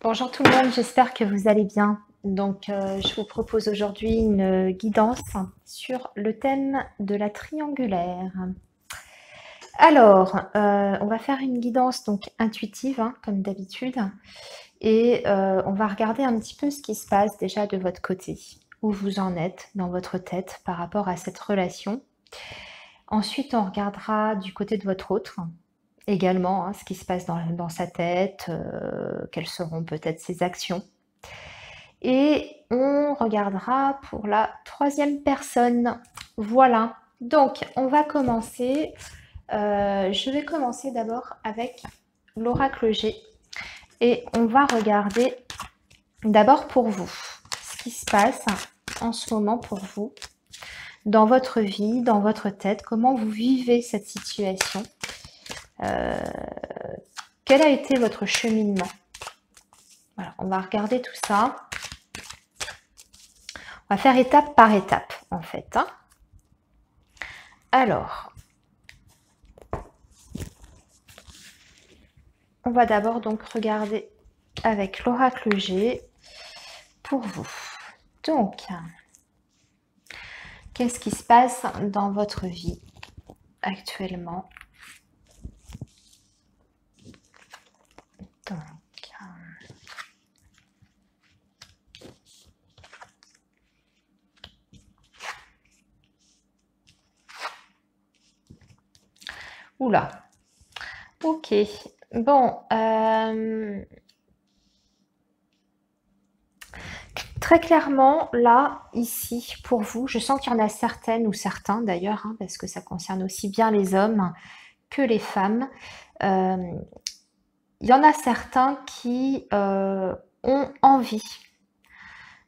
Bonjour tout le monde, j'espère que vous allez bien. Donc, je vous propose aujourd'hui une guidance sur le thème de la triangulaire. Alors, on va faire une guidance donc intuitive, hein, comme d'habitude, et on va regarder un petit peu ce qui se passe déjà de votre côté, où vous en êtes dans votre tête par rapport à cette relation. Ensuite, on regardera du côté de votre autre, également, hein, ce qui se passe dans sa tête, quelles seront peut-être ses actions. Et on regardera pour la troisième personne. Voilà, donc on va commencer. Je vais commencer d'abord avec l'oracle G. Et on va regarder d'abord pour vous, ce qui se passe en ce moment pour vous, dans votre vie, dans votre tête, comment vous vivez cette situation. Quel a été votre cheminement? Voilà, on va regarder tout ça. On va faire étape par étape, en fait. Hein. Alors, on va d'abord donc regarder avec l'oracle G pour vous. Donc, qu'est-ce qui se passe dans votre vie actuellement? Donc, oula, ok, bon, très clairement, là, ici, pour vous, je sens qu'il y en a certaines ou certains d'ailleurs, hein, parce que ça concerne aussi bien les hommes que les femmes. Il y en a certains qui ont envie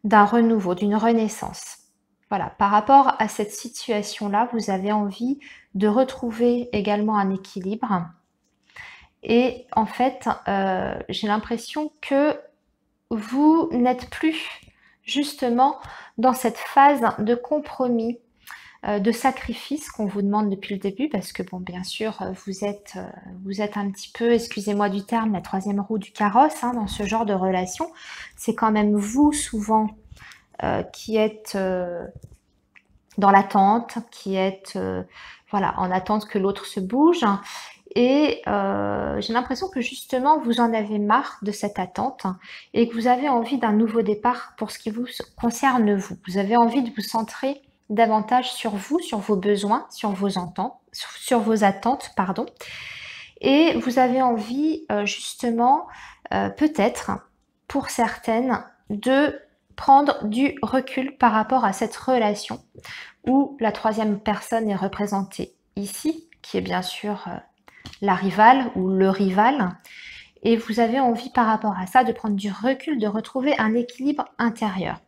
d'un renouveau, d'une renaissance. Voilà, par rapport à cette situation-là, vous avez envie de retrouver également un équilibre. Et en fait, j'ai l'impression que vous n'êtes plus justement dans cette phase de compromis, de sacrifice qu'on vous demande depuis le début, parce que bon, bien sûr, vous êtes un petit peu, excusez-moi du terme, la troisième roue du carrosse hein, dans ce genre de relation. C'est quand même vous souvent qui êtes dans l'attente, qui êtes voilà, en attente que l'autre se bouge. Et j'ai l'impression que justement, vous en avez marre de cette attente et que vous avez envie d'un nouveau départ pour ce qui vous concerne vous. Vous avez envie de vous centrer davantage sur vous, sur vos besoins, sur vos attentes, pardon. Et vous avez envie justement, peut-être, pour certaines, de prendre du recul par rapport à cette relation où la troisième personne est représentée ici, qui est bien sûr la rivale ou le rival, et vous avez envie par rapport à ça de prendre du recul, de retrouver un équilibre intérieur.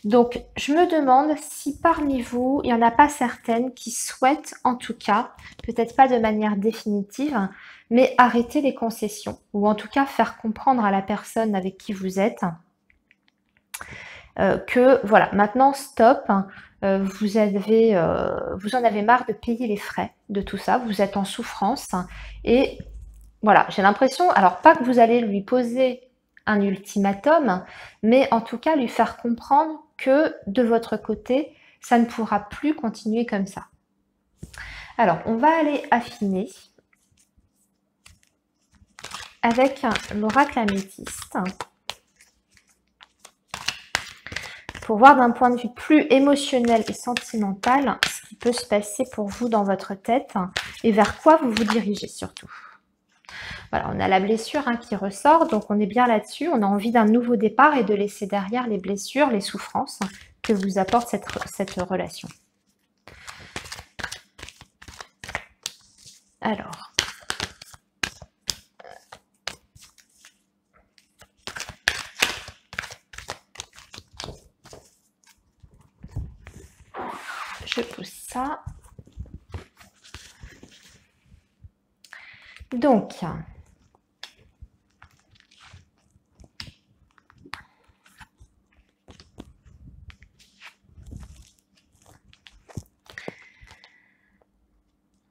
Donc, je me demande si parmi vous, il n'y en a pas certaines qui souhaitent, en tout cas, peut-être pas de manière définitive, mais arrêter les concessions, ou en tout cas faire comprendre à la personne avec qui vous êtes que, voilà, maintenant, stop, vous en avez marre de payer les frais de tout ça, vous êtes en souffrance, et voilà, j'ai l'impression, alors pas que vous allez lui poser un ultimatum, mais en tout cas lui faire comprendre que de votre côté, ça ne pourra plus continuer comme ça. Alors, on va aller affiner avec l'oracle améthyste pour voir d'un point de vue plus émotionnel et sentimental ce qui peut se passer pour vous dans votre tête et vers quoi vous vous dirigez surtout. Voilà, on a la blessure hein, qui ressort, donc on est bien là-dessus. On a envie d'un nouveau départ et de laisser derrière les blessures, les souffrances que vous apporte cette relation. Alors, je pousse ça. Donc,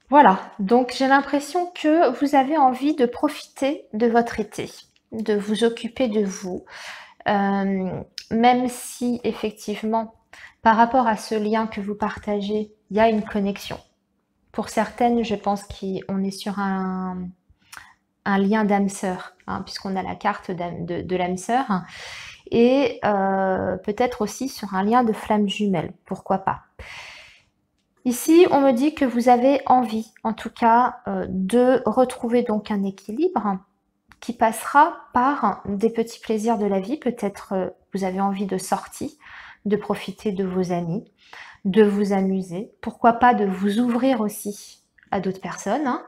voilà, donc j'ai l'impression que vous avez envie de profiter de votre été. de vous occuper de vous, même si effectivement, par rapport à ce lien que vous partagez, il y a une connexion. Pour certaines, je pense qu'on est sur un lien d'âme sœur, hein, puisqu'on a la carte de l'âme sœur, et peut-être aussi sur un lien de flamme jumelle, pourquoi pas. Ici, on me dit que vous avez envie, en tout cas, de retrouver donc un équilibre qui passera par des petits plaisirs de la vie. Peut-être vous avez envie de sortir, de profiter de vos amis, de vous amuser. Pourquoi pas de vous ouvrir aussi à d'autres personnes, hein.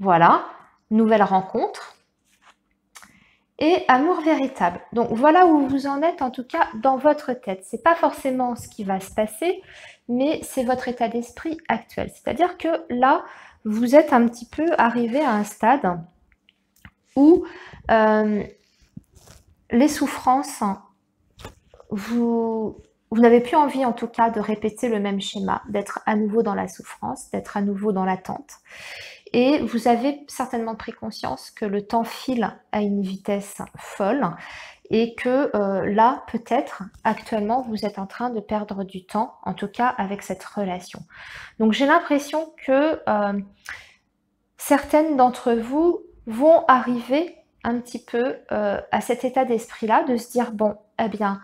Voilà, nouvelle rencontre. Et amour véritable. Donc voilà où vous en êtes, en tout cas dans votre tête. C'est pas forcément ce qui va se passer, mais c'est votre état d'esprit actuel. C'est-à-dire que là, vous êtes un petit peu arrivé à un stade où les souffrances, vous n'avez plus envie en tout cas de répéter le même schéma, d'être à nouveau dans la souffrance, d'être à nouveau dans l'attente. Et vous avez certainement pris conscience que le temps file à une vitesse folle et que là, peut-être, actuellement, vous êtes en train de perdre du temps, en tout cas avec cette relation. Donc j'ai l'impression que certaines d'entre vous vont arriver un petit peu à cet état d'esprit-là, de se dire, bon, eh bien,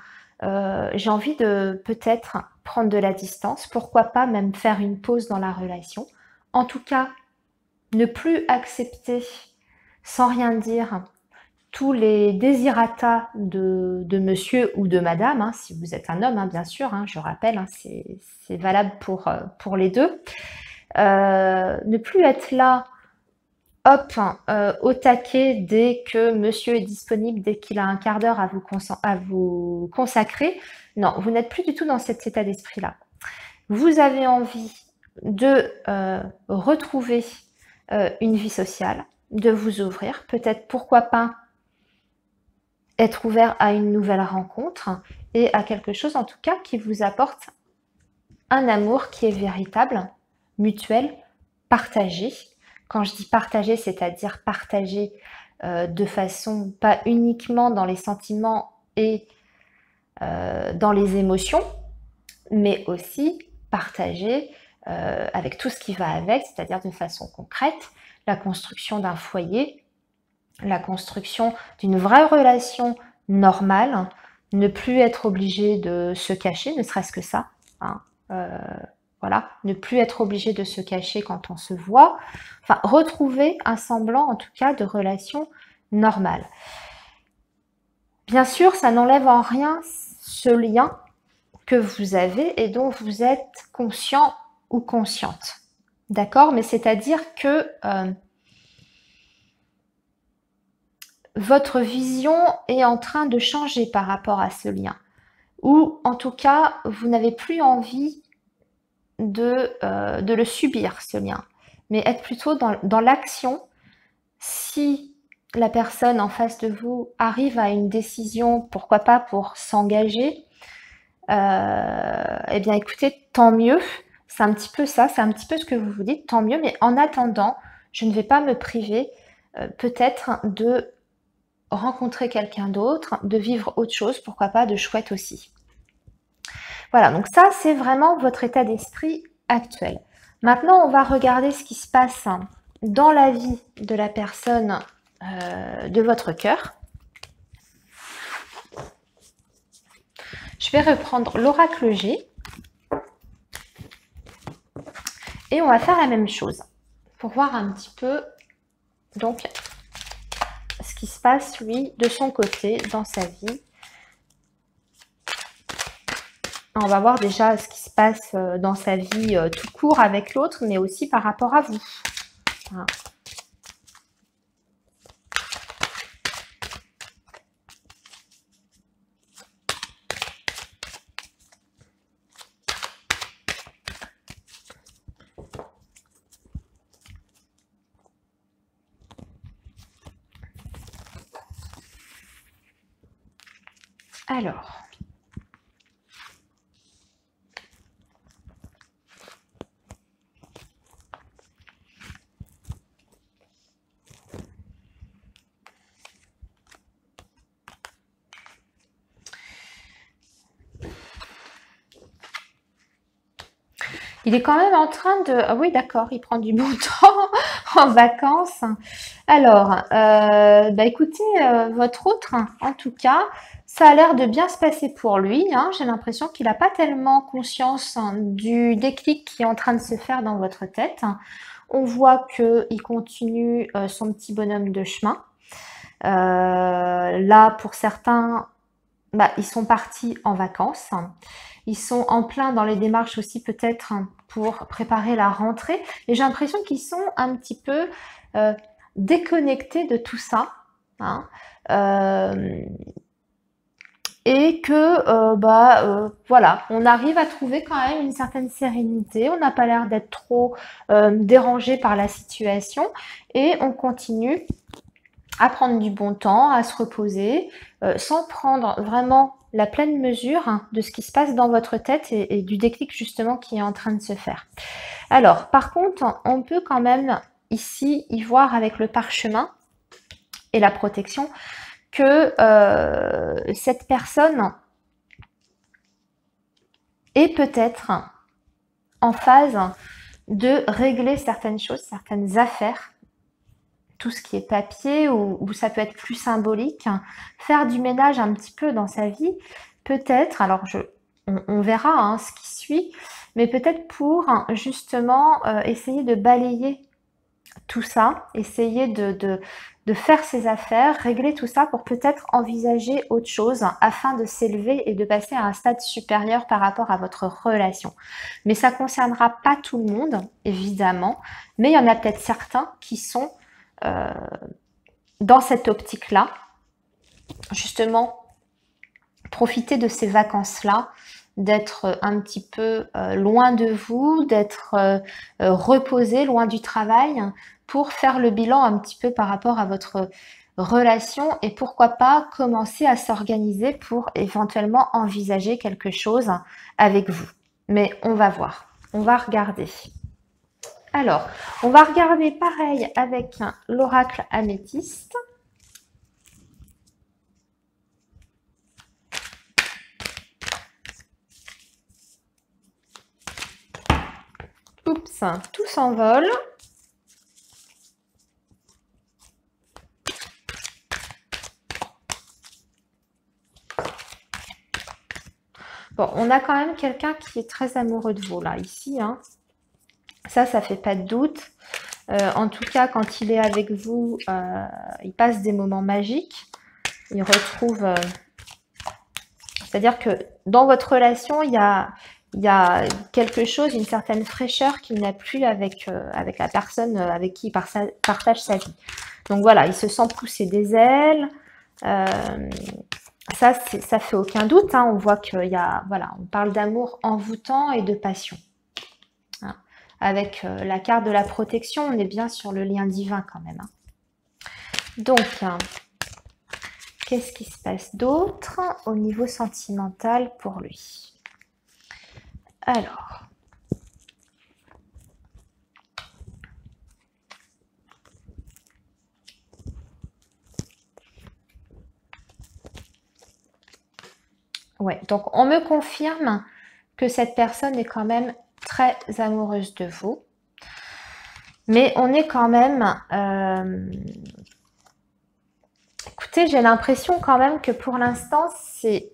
j'ai envie de peut-être prendre de la distance, pourquoi pas même faire une pause dans la relation. En tout cas, ne plus accepter sans rien dire tous les désirata de monsieur ou de madame, hein, si vous êtes un homme, hein, bien sûr, hein, je rappelle, hein, c'est valable pour les deux. Ne plus être là, hop, au taquet dès que monsieur est disponible, dès qu'il a un quart d'heure à vous consacrer. Non, vous n'êtes plus du tout dans cet état d'esprit-là. Vous avez envie de retrouver une vie sociale, de vous ouvrir, peut-être pourquoi pas être ouvert à une nouvelle rencontre et à quelque chose en tout cas qui vous apporte un amour qui est véritable, mutuel, partagé. Quand je dis partagé, c'est-à-dire partagé de façon pas uniquement dans les sentiments et dans les émotions, mais aussi partagé avec tout ce qui va avec, c'est-à-dire de façon concrète, la construction d'un foyer, la construction d'une vraie relation normale, ne plus être obligé de se cacher, ne serait-ce que ça, hein, voilà, ne plus être obligé de se cacher quand on se voit, enfin retrouver un semblant en tout cas de relation normale. Bien sûr, ça n'enlève en rien ce lien que vous avez et dont vous êtes conscient ou consciente. D'accord? Mais c'est-à-dire que votre vision est en train de changer par rapport à ce lien. Ou en tout cas, vous n'avez plus envie de le subir, ce lien. Mais être plutôt dans l'action. Si la personne en face de vous arrive à une décision, pourquoi pas pour s'engager, eh bien écoutez, tant mieux. C'est un petit peu ça, c'est un petit peu ce que vous vous dites, tant mieux. Mais en attendant, je ne vais pas me priver peut-être de rencontrer quelqu'un d'autre, de vivre autre chose, pourquoi pas de chouette aussi. Voilà, donc ça c'est vraiment votre état d'esprit actuel. Maintenant, on va regarder ce qui se passe dans la vie de la personne de votre cœur. Je vais reprendre l'oracle G et on va faire la même chose pour voir un petit peu donc ce qui se passe lui de son côté dans sa vie. On va voir déjà ce qui se passe dans sa vie tout court avec l'autre, mais aussi par rapport à vous. Voilà. Alors, Il est quand même en train de... Ah oui, d'accord, il prend du bon temps en vacances. Alors, bah écoutez, votre autre, en tout cas, ça a l'air de bien se passer pour lui, hein. J'ai l'impression qu'il n'a pas tellement conscience du déclic qui est en train de se faire dans votre tête. On voit qu'il continue son petit bonhomme de chemin. Là, pour certains, bah, ils sont partis en vacances. Ils sont en plein dans les démarches aussi peut-être pour préparer la rentrée. Et j'ai l'impression qu'ils sont un petit peu déconnectés de tout ça, hein. Et que voilà, on arrive à trouver quand même une certaine sérénité. On n'a pas l'air d'être trop dérangé par la situation et on continue à prendre du bon temps, à se reposer, sans prendre vraiment la pleine mesure de ce qui se passe dans votre tête et du déclic justement qui est en train de se faire. Alors, par contre, on peut quand même ici y voir avec le parchemin et la protection que cette personne est peut-être en phase de régler certaines choses, certaines affaires, tout ce qui est papier ou ça peut être plus symbolique, faire du ménage un petit peu dans sa vie, peut-être, alors on verra ce qui suit, mais peut-être pour justement essayer de balayer tout ça, essayer de faire ses affaires, régler tout ça pour peut-être envisager autre chose afin de s'élever et de passer à un stade supérieur par rapport à votre relation. Mais ça ne concernera pas tout le monde, évidemment, mais il y en a peut-être certains qui sont dans cette optique-là, justement, profiter de ces vacances-là, d'être un petit peu loin de vous, d'être reposé, loin du travail, pour faire le bilan un petit peu par rapport à votre relation et pourquoi pas commencer à s'organiser pour éventuellement envisager quelque chose avec vous. Mais on va voir, on va regarder. Alors, on va regarder pareil avec l'oracle améthyste. Oups, tout s'envole. Bon, on a quand même quelqu'un qui est très amoureux de vous, là, ici, hein. Ça fait pas de doute. En tout cas, quand il est avec vous, il passe des moments magiques. Il retrouve... c'est-à-dire que dans votre relation, il y a quelque chose, une certaine fraîcheur qu'il n'a plus avec la personne avec qui il partage sa vie. Donc voilà, il se sent pousser des ailes. Ça fait aucun doute, hein. On voit qu'il y a... Voilà, on parle d'amour envoûtant et de passion. Avec la carte de la protection, on est bien sur le lien divin quand même. Donc, qu'est-ce qui se passe d'autre au niveau sentimental pour lui? Alors, ouais, donc on me confirme que cette personne est quand même très amoureuse de vous. Mais on est quand même... Écoutez, j'ai l'impression quand même que pour l'instant, c'est...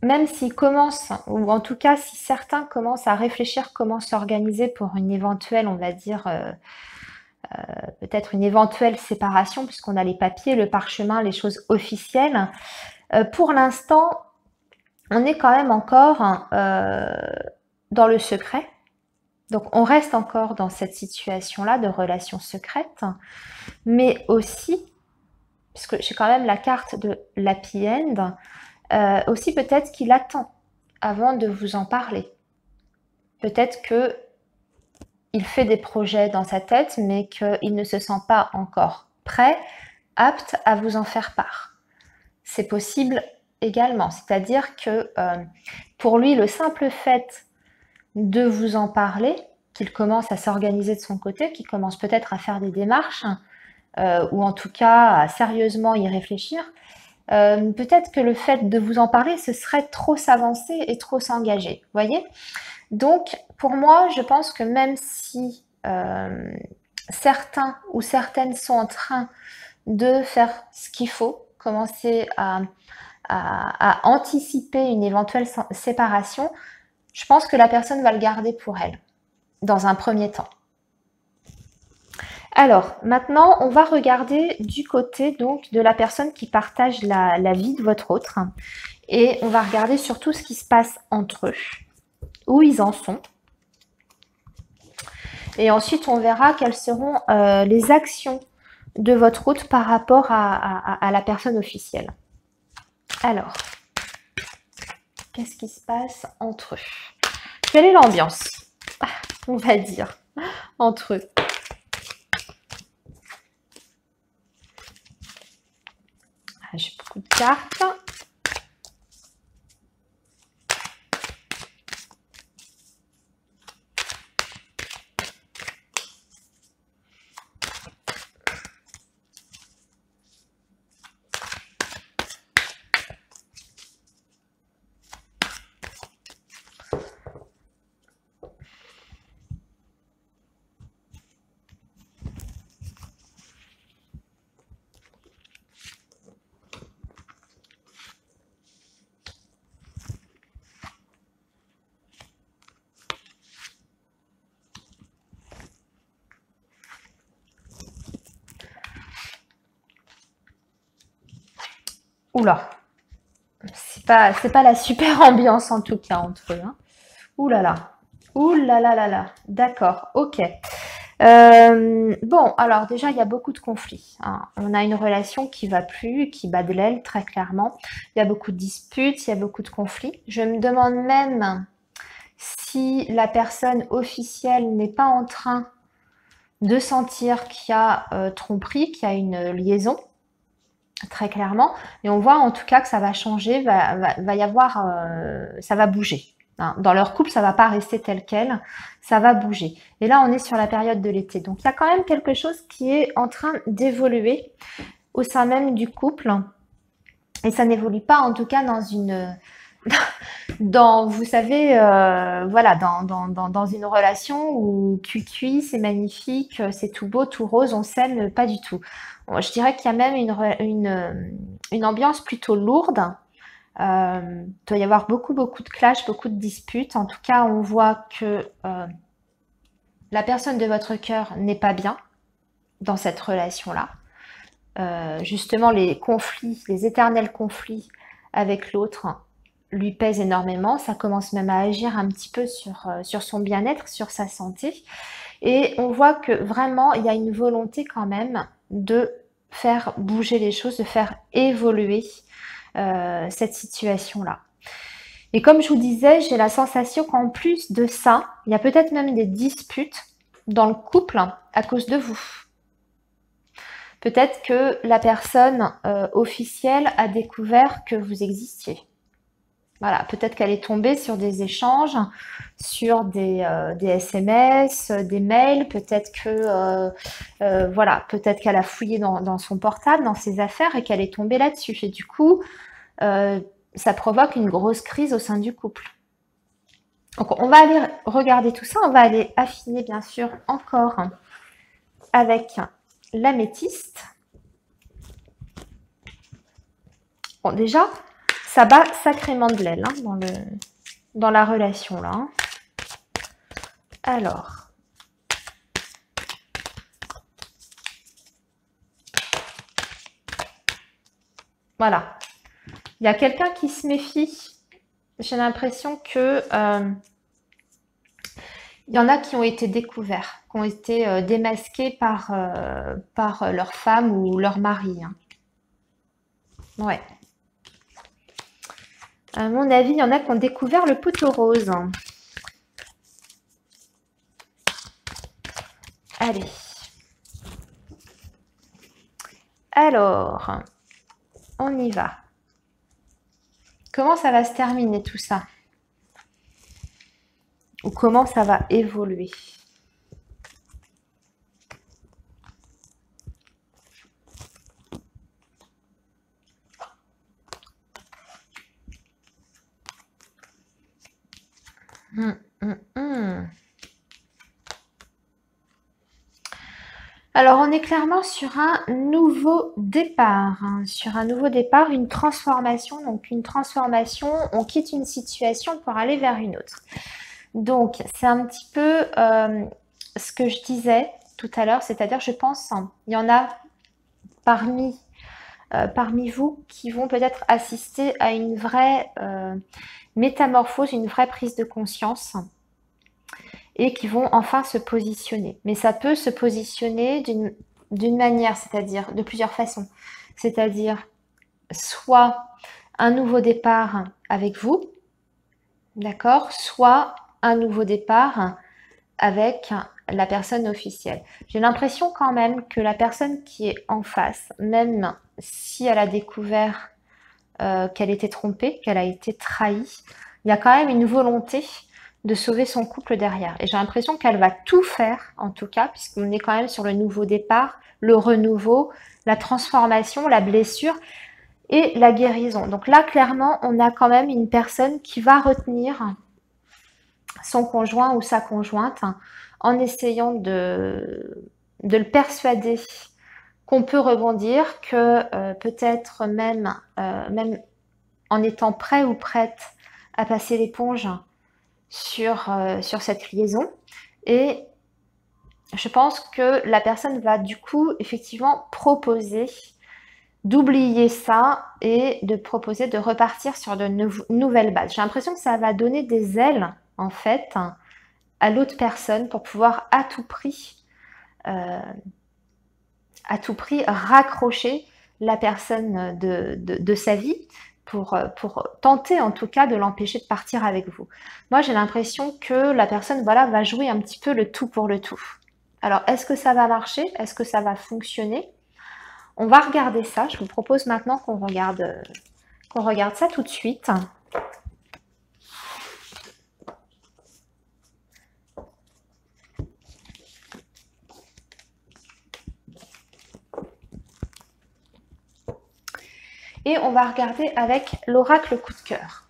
Même s'ils commencent, ou en tout cas, si certains commencent à réfléchir comment s'organiser pour une éventuelle, on va dire, peut-être une éventuelle séparation, puisqu'on a les papiers, le parchemin, les choses officielles, pour l'instant, on est quand même encore dans le secret. Donc, on reste encore dans cette situation-là de relation secrète, mais aussi, puisque j'ai quand même la carte de l'happy end, aussi peut-être qu'il attend avant de vous en parler. Peut-être qu'il fait des projets dans sa tête, mais qu'il ne se sent pas encore prêt, apte à vous en faire part. C'est possible également, c'est-à-dire que pour lui, le simple fait de vous en parler, qu'il commence à s'organiser de son côté, qu'il commence peut-être à faire des démarches, ou en tout cas à sérieusement y réfléchir, peut-être que le fait de vous en parler, ce serait trop s'avancer et trop s'engager. Vous voyez? Donc, pour moi, je pense que même si certains ou certaines sont en train de faire ce qu'il faut, commencer à anticiper une éventuelle séparation, je pense que la personne va le garder pour elle, dans un premier temps. Alors, maintenant, on va regarder du côté donc de la personne qui partage la vie de votre autre. Et on va regarder surtout ce qui se passe entre eux, où ils en sont. Et ensuite, on verra quelles seront les actions de votre autre par rapport à la personne officielle. Alors, qu'est-ce qui se passe entre eux? Quelle est l'ambiance, on va dire, entre eux? J'ai beaucoup de cartes. Oula, c'est pas la super ambiance en tout cas entre eux. Hein. Ouh là là, ouh là là là là. D'accord, ok. Bon, alors déjà, il y a beaucoup de conflits. Hein. On a une relation qui va plus, qui bat de l'aile, très clairement. Il y a beaucoup de disputes, il y a beaucoup de conflits. Je me demande même si la personne officielle n'est pas en train de sentir qu'il y a tromperie, qu'il y a une liaison, très clairement. Et on voit en tout cas que ça va changer, va y avoir, ça va bouger. Hein. Dans leur couple, ça va pas rester tel quel, ça va bouger. Et là, on est sur la période de l'été. Donc, il y a quand même quelque chose qui est en train d'évoluer au sein même du couple. Et ça n'évolue pas, en tout cas, dans une... vous savez, voilà, dans une relation où cuit, c'est magnifique, c'est tout beau, tout rose, on s'aime, pas du tout. Bon, je dirais qu'il y a même une ambiance plutôt lourde. Il doit y avoir beaucoup de clashs, beaucoup de disputes. En tout cas, on voit que la personne de votre cœur n'est pas bien dans cette relation-là. Justement, les conflits, les éternels conflits avec l'autre lui pèsent énormément. Ça commence même à agir un petit peu sur son bien-être, sur sa santé. Et on voit que vraiment, il y a une volonté quand même de faire bouger les choses, de faire évoluer cette situation-là. Et comme je vous disais, j'ai la sensation qu'en plus de ça, il y a peut-être même des disputes dans le couple à cause de vous. Peut-être que la personne officielle a découvert que vous existiez. Voilà, peut-être qu'elle est tombée sur des échanges, sur des SMS, des mails, peut-être que voilà, peut-être qu'elle a fouillé dans son portable, dans ses affaires et qu'elle est tombée là-dessus. Et du coup, ça provoque une grosse crise au sein du couple. Donc on va aller regarder tout ça, on va aller affiner bien sûr encore avec l'améthyste. Bon déjà, ça bat sacrément de l'aile hein, dans la relation là. Hein. Alors, voilà. Il y a quelqu'un qui se méfie. J'ai l'impression que il y en a qui ont été découverts, qui ont été démasqués par leur femme ou leur mari. Hein. Ouais. À mon avis, il y en a qui ont découvert le poteau rose. Allez. Alors, on y va. Comment ça va se terminer tout ça? Ou comment ça va évoluer? Hum, hum, hum. Alors, on est clairement sur un nouveau départ, hein, sur un nouveau départ, une transformation. Donc, une transformation, on quitte une situation pour aller vers une autre. Donc, c'est un petit peu ce que je disais tout à l'heure, c'est-à-dire, je pense, hein, il y en a parmi vous qui vont peut-être assister à une vraie métamorphose, une vraie prise de conscience et qui vont enfin se positionner. Mais ça peut se positionner d'une manière, c'est-à-dire de plusieurs façons. C'est-à-dire soit un nouveau départ avec vous, d'accord, soit un nouveau départ avec la personne officielle. J'ai l'impression quand même que la personne qui est en face, même si elle a découvert qu'elle était trompée, qu'elle a été trahie, il y a quand même une volonté de sauver son couple derrière. Et j'ai l'impression qu'elle va tout faire, en tout cas, puisqu'on est quand même sur le nouveau départ, le renouveau, la transformation, la blessure et la guérison. Donc là, clairement, on a quand même une personne qui va retenir son conjoint ou sa conjointe en essayant de le persuader qu'on peut rebondir, que peut-être même en étant prêt ou prête à passer l'éponge sur cette liaison. Et je pense que la personne va du coup effectivement proposer d'oublier ça et de proposer de repartir sur de nouvelles bases. J'ai l'impression que ça va donner des ailes en fait à l'autre personne pour pouvoir à tout prix raccrocher la personne de sa vie pour tenter en tout cas de l'empêcher de partir avec vous. Moi j'ai l'impression que la personne voilà, va jouer un petit peu le tout pour le tout. Alors est-ce que ça va marcher? Est-ce que ça va fonctionner? On va regarder ça. Je vous propose maintenant qu'on regarde ça tout de suite. Et on va regarder avec l'oracle coup de cœur.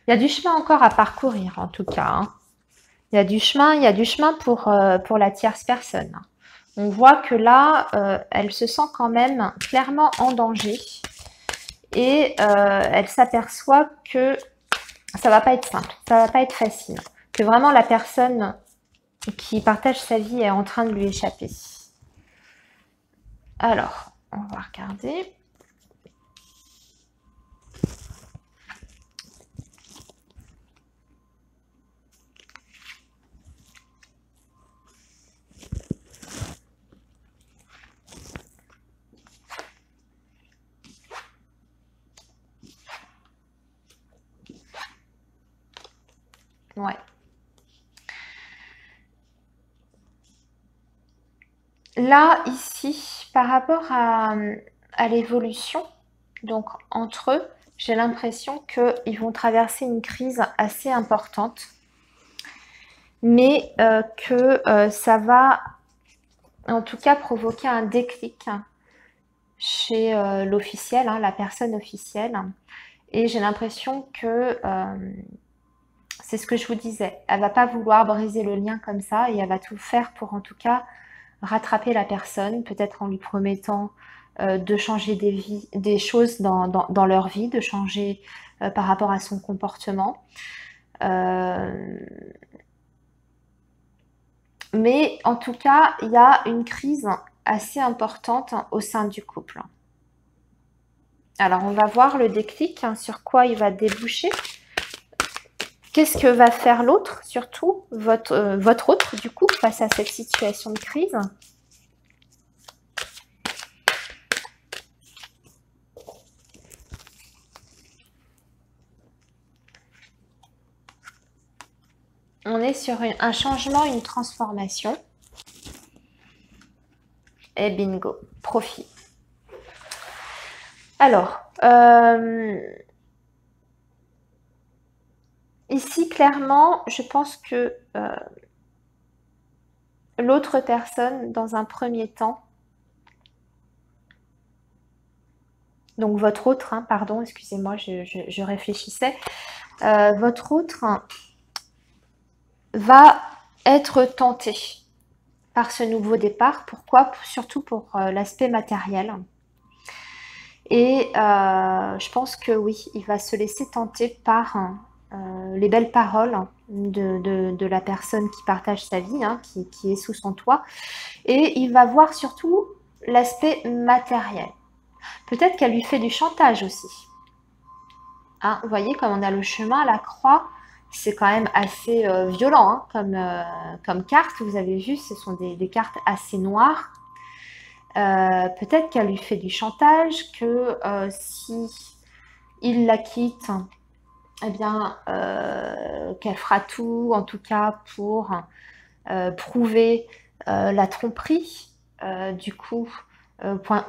Il y a du chemin encore à parcourir en tout cas. Hein. Il y a du chemin pour la tierce personne. On voit que là, elle se sent quand même clairement en danger et elle s'aperçoit que ça va pas être simple, ça va pas être facile, que vraiment la personne qui partage sa vie est en train de lui échapper. Alors, on va regarder. Ouais. Là, ici, par rapport à l'évolution, donc entre eux, j'ai l'impression qu'ils vont traverser une crise assez importante, mais que ça va en tout cas provoquer un déclic chez l'officiel, hein, la personne officielle. Et j'ai l'impression que c'est ce que je vous disais, elle va pas vouloir briser le lien comme ça et elle va tout faire pour en tout cas rattraper la personne, peut-être en lui promettant de changer des choses dans leur vie, de changer par rapport à son comportement. Mais en tout cas, il y a une crise assez importante au sein du couple. Alors, on va voir le déclic, hein, sur quoi il va déboucher. Qu'est-ce que va faire l'autre, surtout, votre autre, du coup, face à cette situation de crise? On est sur un changement, une transformation. Et bingo, profit. Alors, ici, clairement, je pense que l'autre personne dans un premier temps, donc votre autre, hein, pardon, excusez-moi, je réfléchissais, votre autre va être tenté par ce nouveau départ. Pourquoi? Surtout pour l'aspect matériel. Et je pense que oui, il va se laisser tenter par les belles paroles de la personne qui partage sa vie, hein, qui est sous son toit. Et il va voir surtout l'aspect matériel. Peut-être qu'elle lui fait du chantage aussi. Hein, vous voyez, comme on a le chemin, la croix, c'est quand même assez violent hein, comme carte. Vous avez vu, ce sont des cartes assez noires. Peut-être qu'elle lui fait du chantage, que si il la quitte, eh bien, qu'elle fera tout, en tout cas, pour prouver la tromperie. Du coup,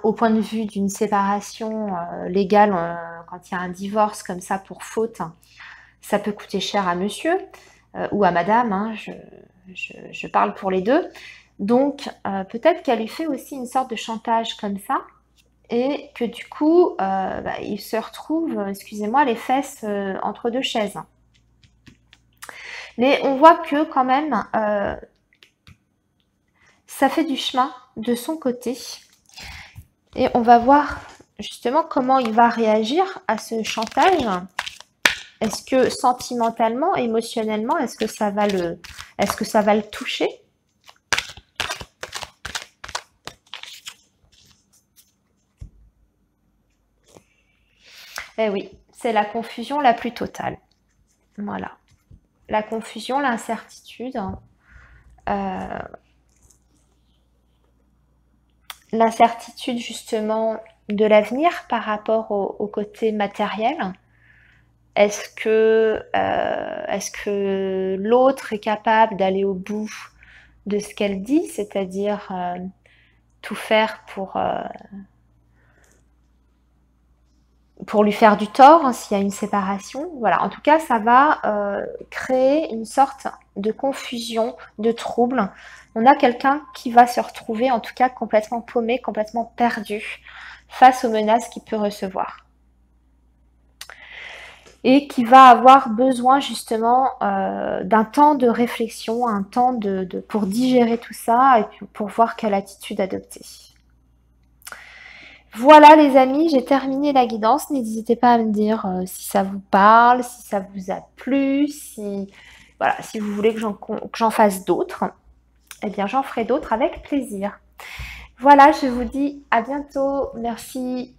au point de vue d'une séparation légale, quand il y a un divorce comme ça pour faute, ça peut coûter cher à monsieur ou à madame, hein, je parle pour les deux. Donc, peut-être qu'elle lui fait aussi une sorte de chantage comme ça, et que du coup, il se retrouve, excusez-moi, les fesses entre deux chaises. Mais on voit que quand même, ça fait du chemin de son côté. Et on va voir justement comment il va réagir à ce chantage. Est-ce que sentimentalement, émotionnellement, est-ce que ça va le toucher? Eh oui, c'est la confusion la plus totale. Voilà. La confusion, l'incertitude, l'incertitude justement de l'avenir par rapport au côté matériel. Est-ce que l'autre est capable d'aller au bout de ce qu'elle dit, c'est-à-dire tout faire pour lui faire du tort hein, s'il y a une séparation. Voilà, en tout cas, ça va créer une sorte de confusion, de trouble. On a quelqu'un qui va se retrouver, en tout cas, complètement paumé, complètement perdu face aux menaces qu'il peut recevoir. Et qui va avoir besoin justement d'un temps de réflexion, un temps pour digérer tout ça et pour voir quelle attitude adopter. Voilà les amis, j'ai terminé la guidance. N'hésitez pas à me dire si ça vous parle, si ça vous a plu, voilà, si vous voulez que j'en fasse d'autres. Eh bien, j'en ferai d'autres avec plaisir. Voilà, je vous dis à bientôt. Merci